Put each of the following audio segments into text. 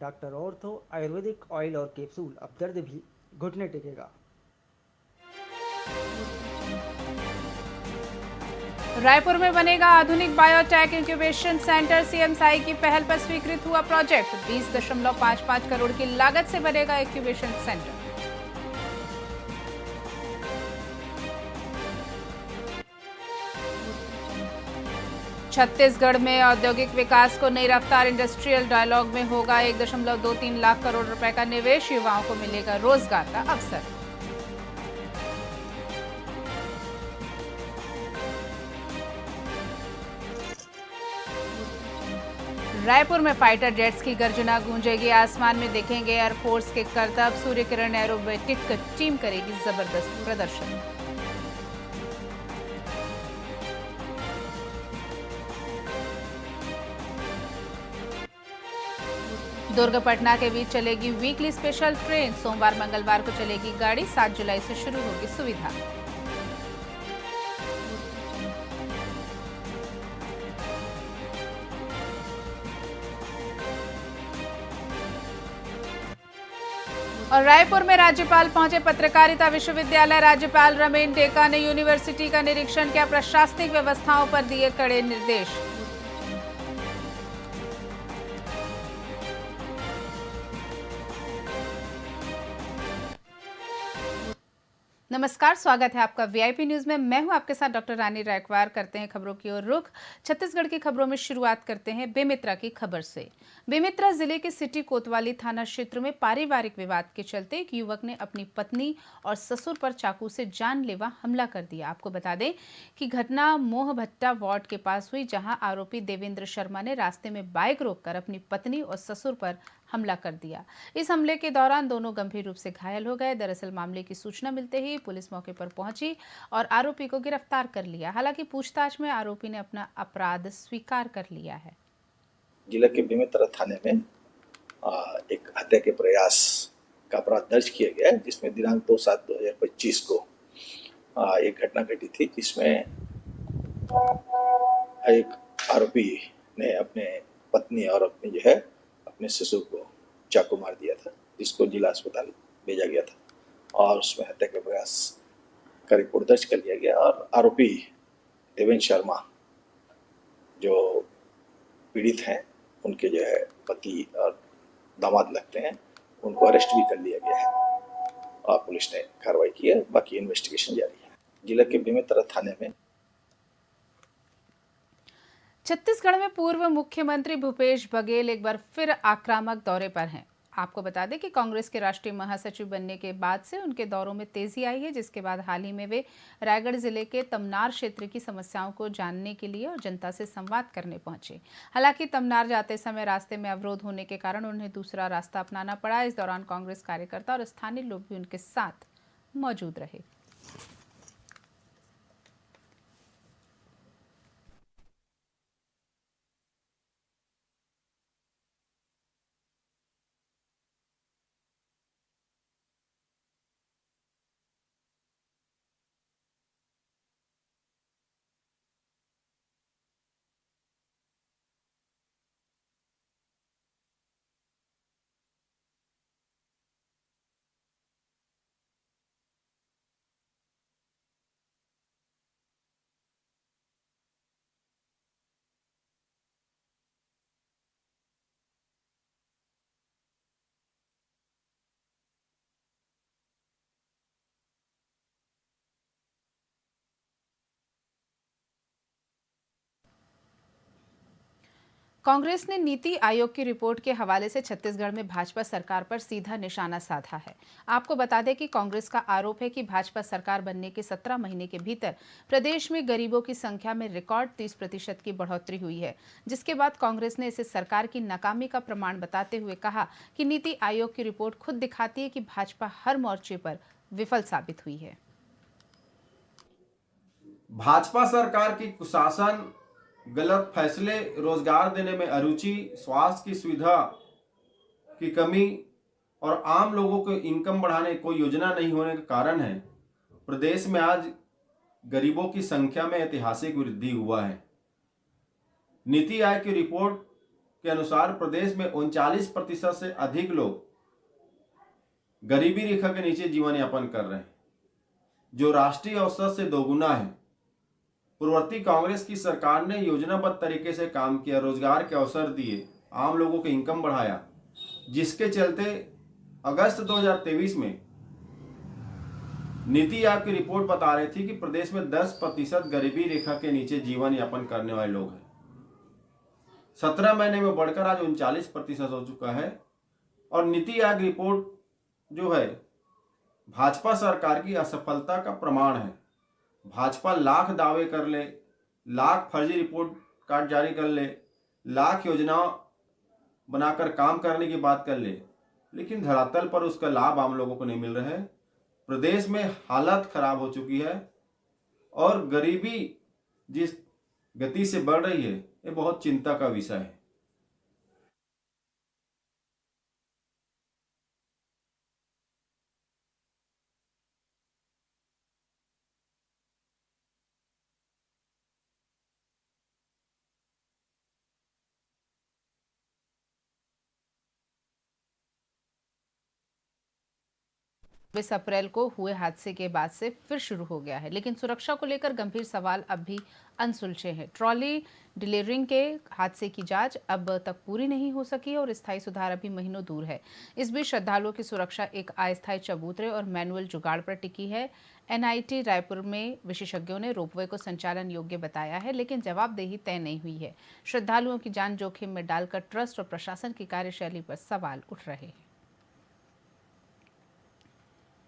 Doctor ortho Ayurvedic oil और capsule, अब दर्द भी घुटने टेकेगा। रायपुर में बनेगा आधुनिक biotech incubation centre. CM Sai की पहल पर स्वीकृत हुआ प्रोजेक्ट। 20.55 करोड़ की लागत से बनेगा इंक्यूबेशन सेंटर। छत्तीसगढ़ में औद्योगिक विकास को नई रफ्तार। इंडस्ट्रियल डायलॉग में होगा 1.23 लाख करोड़ रुपए का निवेश। युवाओं को मिलेगा रोजगार का अवसर। रायपुर में फाइटर जेट्स की गर्जना गूंजेगी। आसमान में दिखेंगे एयरफोर्स के करतब। सूर्य किरण एरोबेटिक टीम करेगी जबरदस्त प्रदर्शन। दुर्ग पटना के बीच चलेगी वीकली स्पेशल ट्रेन। सोमवार मंगलवार को चलेगी गाड़ी। 7 जुलाई से शुरू होगी सुविधा। और रायपुर में राज्यपाल पहुंचे पत्रकारिता विश्वविद्यालय। राज्यपाल रमेन टेका ने यूनिवर्सिटी का निरीक्षण किया। प्रशासनिक व्यवस्थाओं पर दिए कड़े निर्देश। नमस्कार, स्वागत है आपका वीआईपी न्यूज में। मैं हूं आपके साथ डॉक्टर रानी रायकवार। करते हैं खबरों की ओर रुख। छत्तीसगढ़ की खबरों में शुरुआत करते हैं बेमित्रा की खबर से। बेमित्रा जिले के सिटी कोतवाली थाना क्षेत्र में पारिवारिक विवाद के चलते एक युवक ने अपनी पत्नी और ससुर पर चाकू से जानलेवा हमला कर दिया। आपको बता दें कि घटना मोहभट्टा वार्ड के पास हुई, जहां आरोपी देवेंद्र शर्मा ने रास्ते में बाइक रोककर अपनी पत्नी और ससुर पर हमला कर दिया। इस हमले के दौरान दोनों गंभीर रूप से घायल हो गए। दरअसल मामले की सूचना मिलते ही पुलिस मौके पर पहुंची और आरोपी को गिरफ्तार कर लिया। हालांकि पूछताछ में आरोपी ने अपना अपराध स्वीकार कर लिया है। जिले के बेमेतरा थाने में एक हत्या के प्रयास का अपराध दर्ज किया गया है, जिसमें दिनांक 2/7/2025 को एक घटना घटी थी, जिसमें एक आरोपी ने अपने पत्नी और अपने ससुर को चाकू मार दिया था, जिसको जिला अस्पताल भेजा गया था और उसमें हत्या के प्रयास का रिपोर्ट दर्ज कर लिया गया। और आरोपी देवेंद्र शर्मा जो पीड़ित हैं, उनके पति और दामाद लगते हैं, उनको अरेस्ट भी कर लिया गया है और पुलिस ने कार्रवाई की है। बाकी इन्वेस्टिगेशन जारी है। जिला के बेमेतरा थाने में छत्तीसगढ़ में पूर्व मुख्यमंत्री भूपेश बघेल एक बार फिर आक्रामक दौरे पर हैं। आपको बता दें कि कांग्रेस के राष्ट्रीय महासचिव बनने के बाद से उनके दौरों में तेजी आई है, जिसके बाद हाल ही में वे रायगढ़ जिले के तमनार क्षेत्र की समस्याओं को जानने के लिए और जनता से संवाद करने पहुंचे। हालांकि तमनार जाते समय रास्ते में अवरोध होने के कारण उन्हें दूसरा रास्ता अपनाना पड़ा। इस दौरान कांग्रेस कार्यकर्ता और स्थानीय लोग भी उनके साथ मौजूद रहे। कांग्रेस ने नीति आयोग की रिपोर्ट के हवाले से छत्तीसगढ़ में भाजपा सरकार पर सीधा निशाना साधा है। आपको बता दें कि कांग्रेस का आरोप है कि भाजपा सरकार बनने के 17 महीने के भीतर प्रदेश में गरीबों की संख्या में रिकॉर्ड 30% की बढ़ोतरी हुई है, जिसके बाद कांग्रेस ने इसे सरकार की नाकामी का प्रमाण बताते हुए कहा कि नीति आयोग की रिपोर्ट खुद दिखाती है कि भाजपा हर मोर्चे पर विफल साबित हुई है। भाजपा सरकार की कुशासन, गलत फैसले, रोजगार देने में अरुचि, स्वास्थ्य की सुविधा की कमी और आम लोगों को इनकम बढ़ाने की कोई योजना नहीं होने के कारण है प्रदेश में आज गरीबों की संख्या में ऐतिहासिक वृद्धि हुआ है। नीति आयोग की रिपोर्ट के अनुसार प्रदेश में 39% से अधिक लोग गरीबी रेखा के नीचे जीवन यापन कर रहे हैं, जो राष्ट्रीय औसत से दोगुना है। पूर्ववर्ती कांग्रेस की सरकार ने योजनाबद्ध तरीके से काम किया, रोजगार के अवसर दिए, आम लोगों के इनकम बढ़ाया, जिसके चलते अगस्त 2023 में नीति आयोग की रिपोर्ट बता रही थी कि प्रदेश में 10% गरीबी रेखा के नीचे जीवन यापन करने वाले लोग हैं। 17 महीने में बढ़कर आज 39% हो चुका है। और नीति आयोग रिपोर्ट जो है भाजपा सरकार की असफलता का प्रमाण है। भाजपा लाख दावे कर ले, लाख फर्जी रिपोर्ट कार्ड जारी कर ले, लाख योजना बनाकर काम करने की बात कर ले, लेकिन धरातल पर उसका लाभ आम लोगों को नहीं मिल रहा है। प्रदेश में हालत खराब हो चुकी है और गरीबी जिस गति से बढ़ रही है, ये बहुत चिंता का विषय है। अप्रैल को हुए हादसे के बाद से फिर शुरू हो गया है, लेकिन सुरक्षा को लेकर गंभीर सवाल अब भी अनसुलझे हैं। ट्रॉली डिलीवरिंग के हादसे की जांच अब तक पूरी नहीं हो सकी और स्थायी सुधार अभी महीनों दूर है। इस बीच श्रद्धालुओं की सुरक्षा एक अस्थायी चबूतरे और मैनुअल जुगाड़ पर टिकी है। NIT रायपुर में विशेषज्ञों ने रोपवे को संचालन योग्य बताया है, लेकिन जवाबदेही तय नहीं हुई है। श्रद्धालुओं की जान जोखिम में डालकर ट्रस्ट और प्रशासन की कार्यशैली पर सवाल उठ रहे हैं।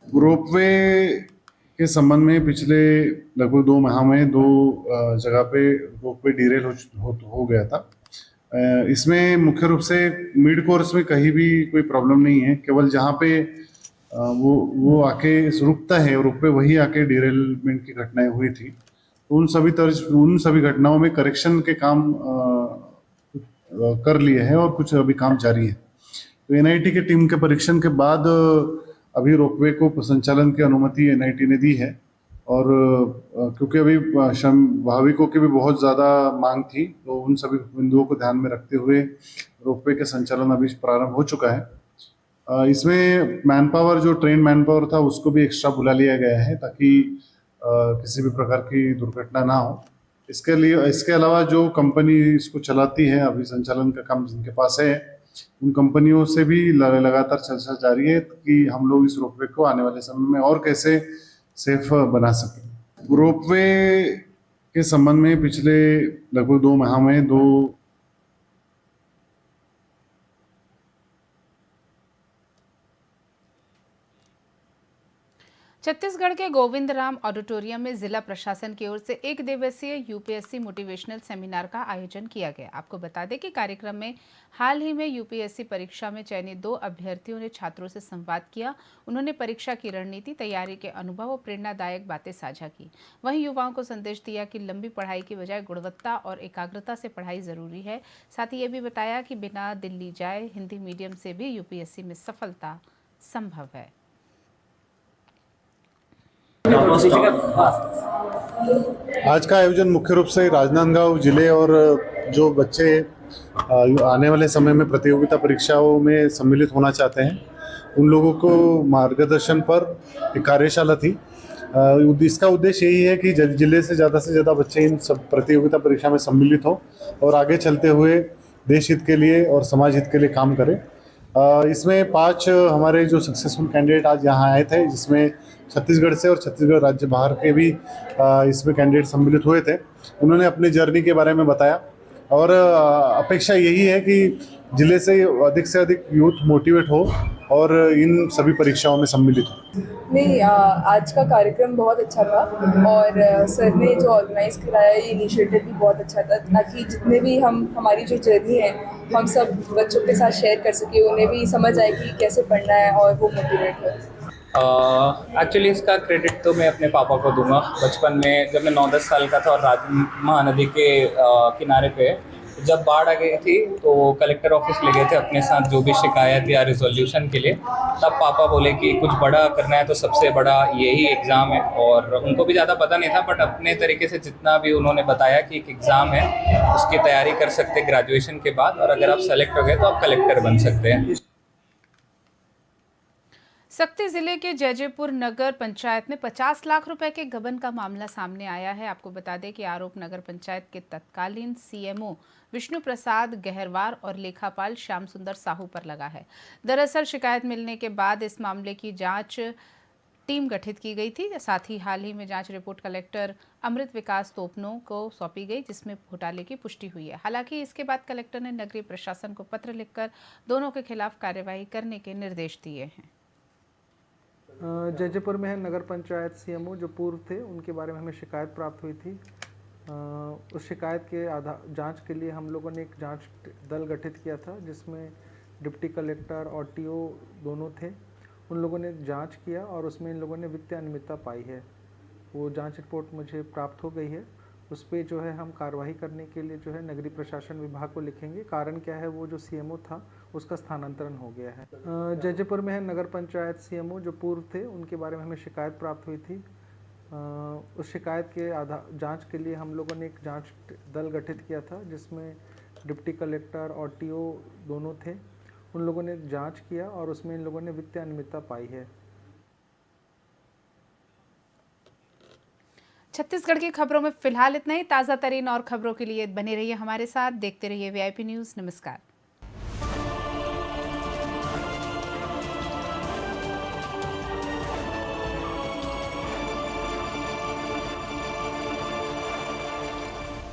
रोपवे के संबंध में पिछले लगभग 2 माह में 2 जगह पे रोपवे डिरेल हो गया था। इसमें मुख्य रूप से मिड कोर्स में कहीं भी कोई प्रॉब्लम नहीं है, केवल जहाँ पे वो आके रुकता है रोपवे, वही आके डिरेलमेंट की घटनाएं हुई थी। उन सभी घटनाओं में करेक्शन के काम कर लिए हैं और कुछ अभी काम जारी है। तो NIT के टीम के परीक्षण के बाद अभी रोपवे को संचालन की अनुमति NIT ने दी है। और क्योंकि अभी भाविकों की भी बहुत ज़्यादा मांग थी, तो उन सभी बिंदुओं को ध्यान में रखते हुए रोपवे का संचालन अभी प्रारंभ हो चुका है। इसमें मैन पावर, जो ट्रेन मैन पावर था, उसको भी एक्स्ट्रा बुला लिया गया है ताकि किसी भी प्रकार की दुर्घटना ना हो। इसके अलावा जो कंपनी इसको चलाती है, अभी संचालन का काम जिनके पास है, उन कंपनियों से भी लगातार चर्चा जारी है कि हम लोग इस रोपवे को आने वाले समय में और कैसे सेफ बना सकें। रोपवे के संबंध में पिछले लगभग 2 माह में 2 छत्तीसगढ़ के गोविंद राम ऑडिटोरियम में जिला प्रशासन की ओर से 1 दिवसीय UPSC मोटिवेशनल सेमिनार का आयोजन किया गया। आपको बता दें कि कार्यक्रम में हाल ही में UPSC परीक्षा में चयनित 2 अभ्यर्थियों ने छात्रों से संवाद किया। उन्होंने परीक्षा की रणनीति, तैयारी के अनुभव और प्रेरणादायक बातें साझा की। वहीं युवाओं को संदेश दिया कि लंबी पढ़ाई की बजाय गुणवत्ता और एकाग्रता से पढ़ाई जरूरी है। साथ ही ये भी बताया कि बिना दिल्ली जाए हिंदी मीडियम से भी UPSC में सफलता संभव है। आज का आयोजन मुख्य रूप से राजनांदगांव जिले और जो बच्चे आने वाले समय में प्रतियोगिता परीक्षाओं में सम्मिलित होना चाहते हैं, उन लोगों को मार्गदर्शन पर एक कार्यशाला थी। इसका उद्देश्य यही है कि जिले से ज़्यादा बच्चे इन सब प्रतियोगिता परीक्षा में सम्मिलित हो और आगे चलते हुए देश हित के लिए और समाज हित के लिए काम करें। इसमें 5 हमारे जो सक्सेसफुल कैंडिडेट आज यहाँ आए थे, जिसमें छत्तीसगढ़ से और छत्तीसगढ़ राज्य बाहर के भी इसमें कैंडिडेट सम्मिलित हुए थे। उन्होंने अपनी जर्नी के बारे में बताया और अपेक्षा यही है कि जिले से अधिक यूथ मोटिवेट हो और इन सभी परीक्षाओं में सम्मिलित हो। नहीं, आज का कार्यक्रम बहुत अच्छा था और सर ने जो ऑर्गेनाइज कराया ये इनिशिएटिव भी बहुत अच्छा था, ताकि जितने भी हमारी जो जर्नी है हम सब बच्चों के साथ शेयर कर सके, उन्हें भी समझ आए कि कैसे पढ़ना है और वो मोटिवेट हो। एक्चुअली इसका क्रेडिट तो मैं अपने पापा को दूंगा। बचपन में जब मैं 9-10 साल का था और राज महानदी के किनारे पे जब बाढ़ आ गई थी तो वो कलेक्टर ऑफिस ले गए थे अपने साथ जो भी शिकायत या रिजोल्यूशन के लिए। तब पापा बोले कि कुछ बड़ा करना है तो सबसे बड़ा यही एग्ज़ाम है, और उनको भी ज़्यादा पता नहीं था, बट अपने तरीके से जितना भी उन्होंने बताया कि एक एग्ज़ाम है, उसकी तैयारी कर सकते ग्रेजुएशन के बाद, और अगर आप सेलेक्ट हो गए तो आप कलेक्टर बन सकते हैं। सक्ती जिले के जयजयपुर नगर पंचायत में 50 लाख रुपए के गबन का मामला सामने आया है। आपको बता दें कि आरोप नगर पंचायत के तत्कालीन सीएमओ विष्णु प्रसाद गहरवार और लेखापाल श्याम सुंदर साहू पर लगा है। दरअसल शिकायत मिलने के बाद इस मामले की जांच टीम गठित की गई थी। साथ ही हाल ही में जांच रिपोर्ट कलेक्टर अमृत विकास तोपनो को सौंपी गई, जिसमें घोटाले की पुष्टि हुई है। हालांकि इसके बाद कलेक्टर ने नगरीय प्रशासन को पत्र लिखकर दोनों के खिलाफ कार्यवाही करने के निर्देश दिए हैं। जयजयपुर में है नगर पंचायत सीएमओ जो पूर्व थे, उनके बारे में हमें शिकायत प्राप्त हुई थी। उस शिकायत के जांच के लिए हम लोगों ने एक जांच दल गठित किया था, जिसमें डिप्टी कलेक्टर और टीओ दोनों थे। उन लोगों ने जांच किया और उसमें इन लोगों ने वित्तीय अनियमितता पाई है। वो जांच रिपोर्ट मुझे प्राप्त हो गई है। उस पर जो है हम कार्रवाई करने के लिए जो है नगरीय प्रशासन विभाग को लिखेंगे। कारण क्या है, वो जो सीएमओ था उसका स्थानांतरण हो गया है। जयजयपुर में है नगर पंचायत सीएमओ जो पूर्व थे, उनके बारे में हमें शिकायत प्राप्त हुई थी। उस शिकायत के जांच के लिए हम लोगों ने एक जांच दल गठित किया था, जिसमें डिप्टी कलेक्टर और टीओ दोनों थे। उन लोगों ने जांच किया और उसमें इन लोगों ने वित्तीय अनियमितता पाई है। छत्तीसगढ़ की खबरों में फिलहाल इतना ही। ताज़ा तरीन और खबरों के लिए बने रहिए हमारे साथ, देखते रहिए वीआईपी न्यूज़। नमस्कार।